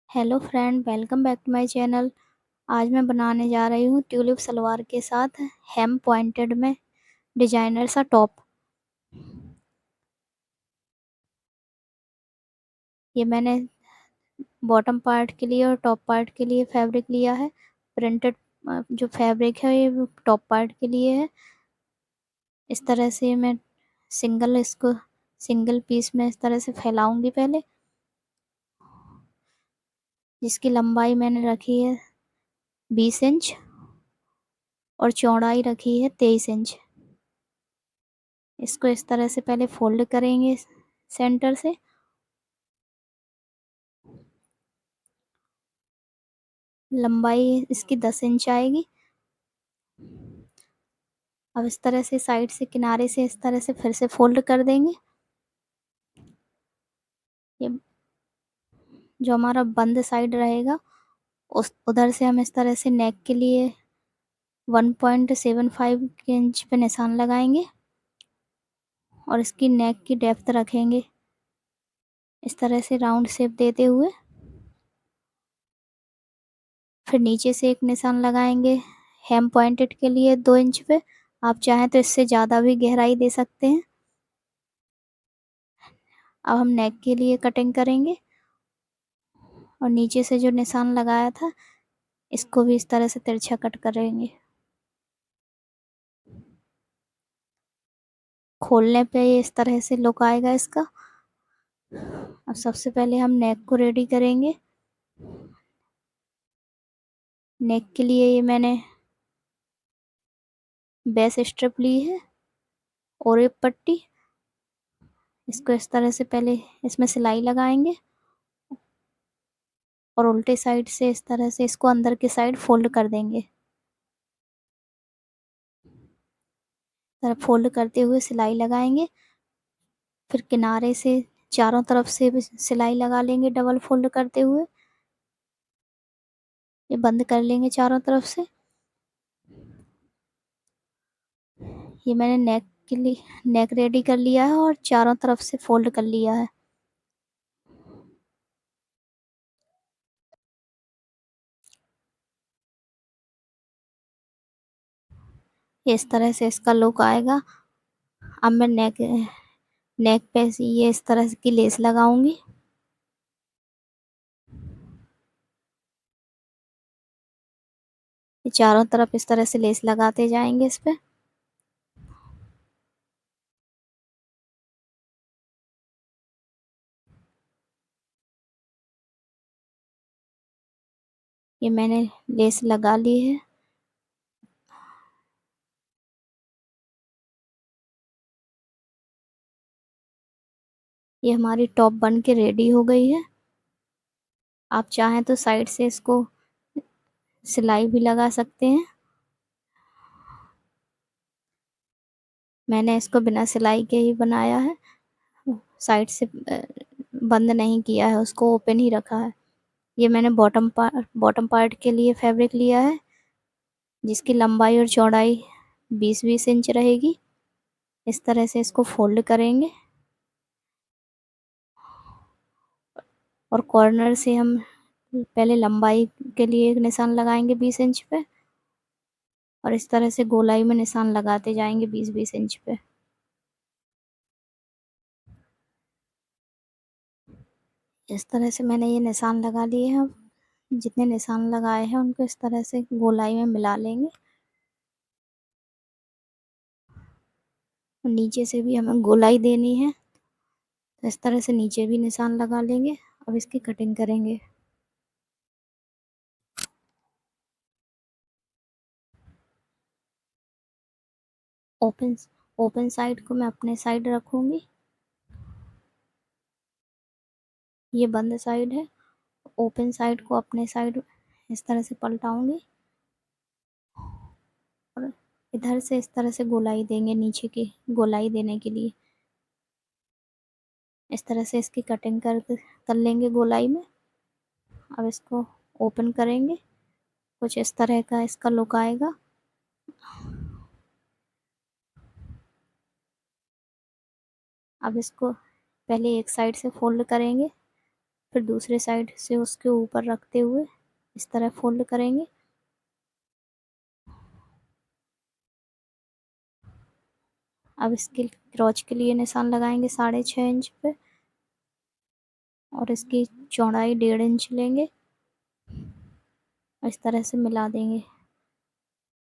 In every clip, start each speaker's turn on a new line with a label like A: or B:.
A: Hello friend, welcome back to my channel. आज मैं बनाने जा रही हूँ ट्यूलिप सलवार के साथ हेम पॉइंटेड में डिजाइनर सा टॉप। ये मैंने बॉटम पार्ट के लिए और टॉप पार्ट के लिए फैब्रिक लिया है। प्रिंटेड जो फैब्रिक है ये टॉप पार्ट के लिए है। इस तरह से मैं इसको सिंगल पीस में इस तरह से फैलाऊंगी पहले, जिसकी लंबाई मैंने रखी है 20 इंच और चौड़ाई रखी है 23 इंच। इसको इस तरह से पहले फोल्ड करेंगे सेंटर से। लंबाई इसकी 10 इंच आएगी। अब इस तरह से साइड से किनारे से इस तरह से फिर से फोल्ड कर देंगे। ये जो हमारा बंद साइड रहेगा उस उधर से हम इस तरह से नेक के लिए 1.75 इंच पे निशान लगाएंगे और इसकी नेक की डेप्थ रखेंगे इस तरह से राउंड शेप देते हुए। फिर नीचे से एक निशान लगाएंगे हेम पॉइंटेड के लिए 2 इंच पे। आप चाहें तो इससे ज़्यादा भी गहराई दे सकते हैं। अब हम नेक के लिए कटिंग करेंगे और नीचे से जो निशान लगाया था इसको भी इस तरह से तिरछा कट करेंगे। खोलने पे ये इस तरह से लुक आएगा इसका। अब सबसे पहले हम नेक को रेडी करेंगे। नेक के लिए ये मैंने बेस स्ट्रिप ली है और एक पट्टी। इसको इस तरह से पहले इसमें सिलाई लगाएंगे और उल्टे साइड से इस तरह से इसको अंदर की साइड फोल्ड कर देंगे। तरफ फोल्ड करते हुए सिलाई लगाएंगे। फिर किनारे से चारों तरफ से भी सिलाई लगा लेंगे डबल फोल्ड करते हुए। ये बंद कर लेंगे चारों तरफ से। ये मैंने नेक के लिए नेक रेडी कर लिया है और चारों तरफ से फोल्ड कर लिया है। इस तरह से इसका लुक आएगा। अब मैं नेक नेक पे से ये इस तरह की लेस लगाऊंगी। ये चारों तरफ इस तरह से लेस लगाते जाएंगे इस पे। ये मैंने लेस लगा ली है। ये हमारी टॉप बन के रेडी हो गई है। आप चाहें तो साइड से इसको सिलाई भी लगा सकते हैं। मैंने इसको बिना सिलाई के ही बनाया है। साइड से बंद नहीं किया है, उसको ओपन ही रखा है। ये मैंने बॉटम पार्ट के लिए फैब्रिक लिया है, जिसकी लंबाई और चौड़ाई 20-20 इंच रहेगी। इस तरह से इसको फोल्ड करेंगे और कॉर्नर से हम पहले लंबाई के लिए एक निशान लगाएंगे 20 इंच पे और इस तरह से गोलाई में निशान लगाते जाएंगे 20-20 इंच पे। इस तरह से मैंने ये निशान लगा लिए हैं। जितने निशान लगाए हैं उनको इस तरह से गोलाई में मिला लेंगे और नीचे से भी हमें गोलाई देनी है, तो इस तरह से नीचे भी निशान लगा लेंगे। अब इसकी कटिंग करेंगे। ओपन ओपन साइड को मैं अपने साइड रखूंगी। ये बंद साइड है। ओपन साइड को अपने साइड इस तरह से पलटाऊंगी और इधर से इस तरह से गोलाई देंगे नीचे की गोलाई देने के लिए। इस तरह से इसकी कटिंग कर लेंगे गोलाई में। अब इसको ओपन करेंगे। कुछ इस तरह का इसका लुक आएगा। अब इसको पहले एक साइड से फोल्ड करेंगे फिर दूसरे साइड से उसके ऊपर रखते हुए इस तरह फोल्ड करेंगे। अब इसके क्रॉच के लिए निशान लगाएंगे 6.5 इंच पे, और इसकी चौड़ाई 1.5 इंच लेंगे और इस तरह से मिला देंगे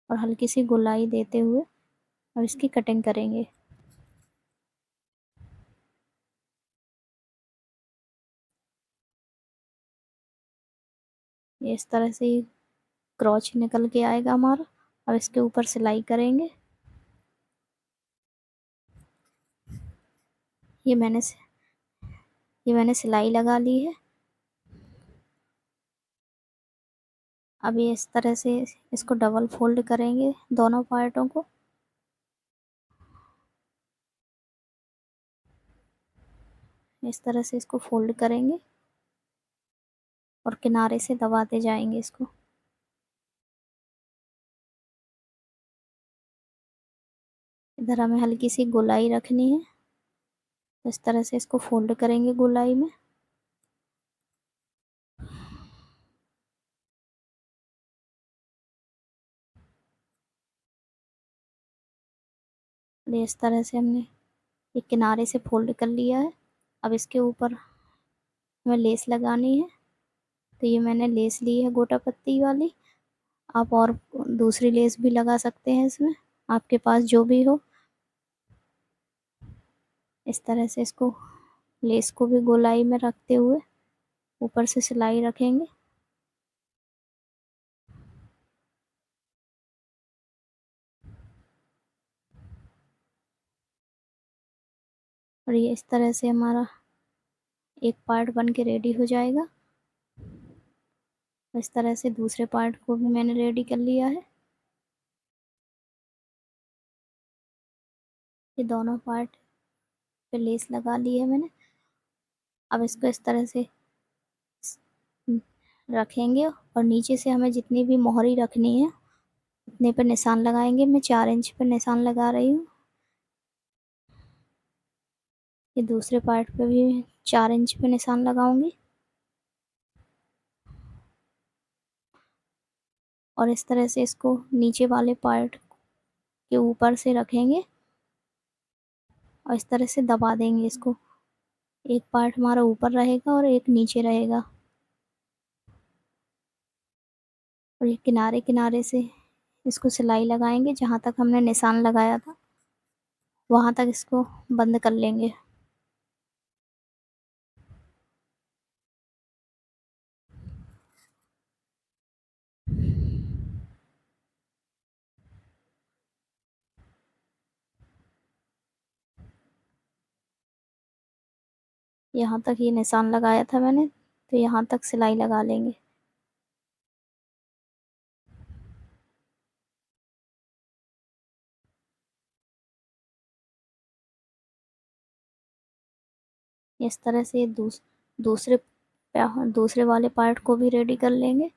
A: और हल्की सी गोलाई देते हुए अब इसकी कटिंग करेंगे। ये इस तरह से ही क्रॉच निकल के आएगा हमारा। अब इसके ऊपर सिलाई करेंगे। ये मैंने ये मैंने सिलाई लगा ली है। अब ये इस तरह से इसको डबल फोल्ड करेंगे दोनों पार्टों को। इस तरह से इसको फोल्ड करेंगे और किनारे से दबाते जाएंगे इसको। इधर हमें हल्की सी गोलाई रखनी है। इस तरह से इसको फोल्ड करेंगे गोलाई में। और इस तरह से हमने एक किनारे से फोल्ड कर लिया है। अब इसके ऊपर हमें लेस लगानी है। तो ये मैंने लेस ली है गोटा पत्ती वाली। आप और दूसरी लेस भी लगा सकते हैं इसमें, आपके पास जो भी हो। इस तरह से इसको लेस को भी गोलाई में रखते हुए ऊपर से सिलाई रखेंगे। और ये इस तरह से हमारा एक पार्ट बन के रेडी हो जाएगा। इस तरह से दूसरे पार्ट को भी मैंने रेडी कर लिया है। ये दोनों पार्ट पे लेस लगा ली है मैंने। अब इसको इस तरह से रखेंगे और नीचे से हमें जितनी भी मोहरी रखनी है उतने पर निशान लगाएंगे। मैं 4 इंच पर निशान लगा रही हूँ। ये दूसरे पार्ट पे भी 4 इंच पे निशान लगाऊंगी और इस तरह से इसको नीचे वाले पार्ट के ऊपर से रखेंगे और इस तरह से दबा देंगे इसको। एक पार्ट हमारा ऊपर रहेगा और एक नीचे रहेगा। और ये किनारे किनारे से इसको सिलाई लगाएंगे। जहाँ तक हमने निशान लगाया था वहाँ तक इसको बंद कर लेंगे। यहाँ तक ये निशान लगाया था मैंने, तो यहाँ तक सिलाई लगा लेंगे। इस तरह से दूसरे दूसरे वाले पार्ट को भी रेडी कर लेंगे।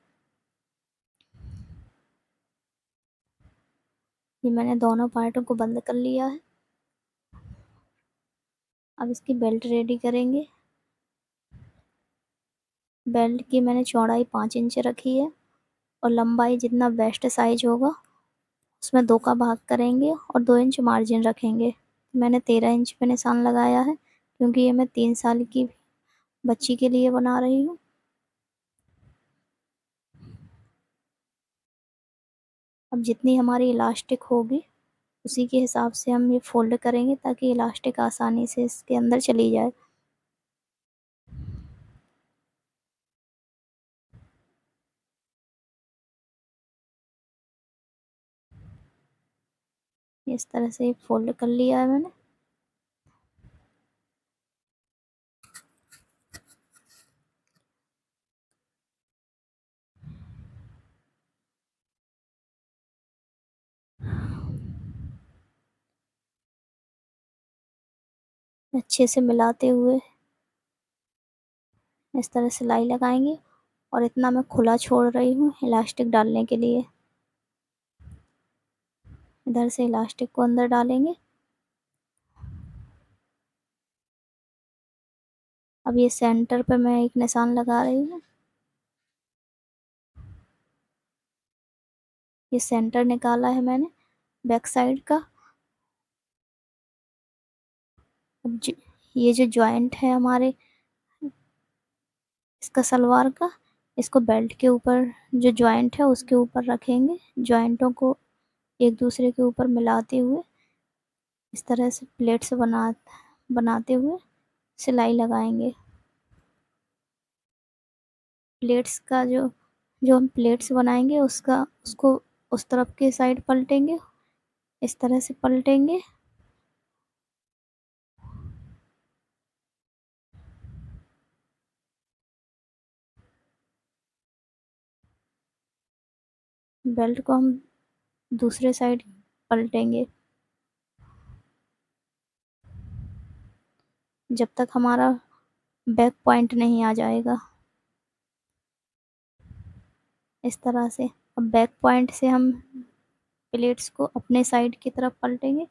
A: ये मैंने दोनों पार्टों को बंद कर लिया है। अब इसकी बेल्ट रेडी करेंगे। बेल्ट की मैंने चौड़ाई 5 इंच रखी है और लंबाई जितना बेस्ट साइज होगा उसमें 2 का भाग करेंगे और 2 इंच मार्जिन रखेंगे। मैंने 13 इंच पे निशान लगाया है क्योंकि ये मैं 3 साल की बच्ची के लिए बना रही हूँ। अब जितनी हमारी इलास्टिक होगी उसी के हिसाब से हम ये फोल्ड करेंगे ताकि इलास्टिक आसानी से इसके अंदर चली जाए। इस तरह से फोल्ड कर लिया है मैंने। अच्छे से मिलाते हुए इस तरह सिलाई लगाएंगे और इतना मैं खुला छोड़ रही हूँ इलास्टिक डालने के लिए। इधर से इलास्टिक को अंदर डालेंगे अब ये सेंटर पे मैं एक निशान लगा रही हूँ। ये सेंटर निकाला है मैंने बैक साइड का। अब ये जो जॉइंट है हमारे इसका सलवार का, इसको बेल्ट के ऊपर जो जॉइंट है उसके ऊपर रखेंगे। जॉइंटों को एक दूसरे के ऊपर मिलाते हुए इस तरह से प्लेट्स बनाते हुए सिलाई लगाएंगे। प्लेट्स का जो जो हम प्लेट्स बनाएंगे उसको उस तरफ के साइड पलटेंगे, इस तरह से पलटेंगे। बेल्ट को हम दूसरे साइड पलटेंगे जब तक हमारा बैक पॉइंट नहीं आ जाएगा। इस तरह से अब बैक पॉइंट से हम प्लेट्स को अपने साइड की तरफ पलटेंगे।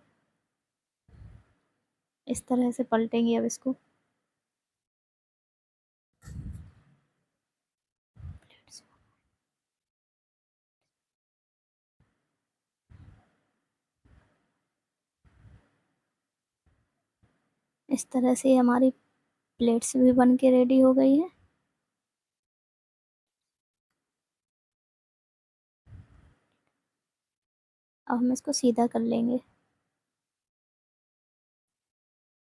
A: इस तरह से पलटेंगे अब इसको। इस तरह से हमारी प्लेट्स भी बन के रेडी हो गई है। अब हम इसको सीधा कर लेंगे।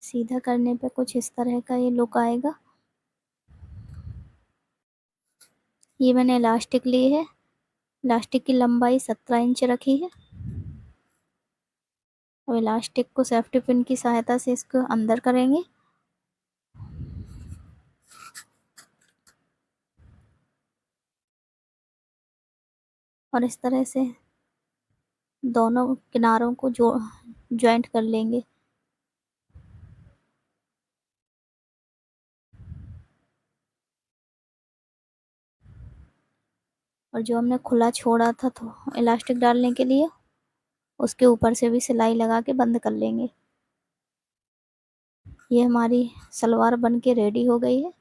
A: सीधा करने पे कुछ इस तरह का ये लुक आएगा। ये मैंने इलास्टिक ली है। इलास्टिक की लंबाई 17 इंच रखी है। और इलास्टिक को सेफ्टी पिन की सहायता से इसको अंदर करेंगे। और इस तरह से दोनों किनारों को जॉइंट कर लेंगे। और जो हमने खुला छोड़ा था तो इलास्टिक डालने के लिए उसके ऊपर से भी सिलाई लगा के बंद कर लेंगे। ये हमारी सलवार बन के रेडी हो गई है।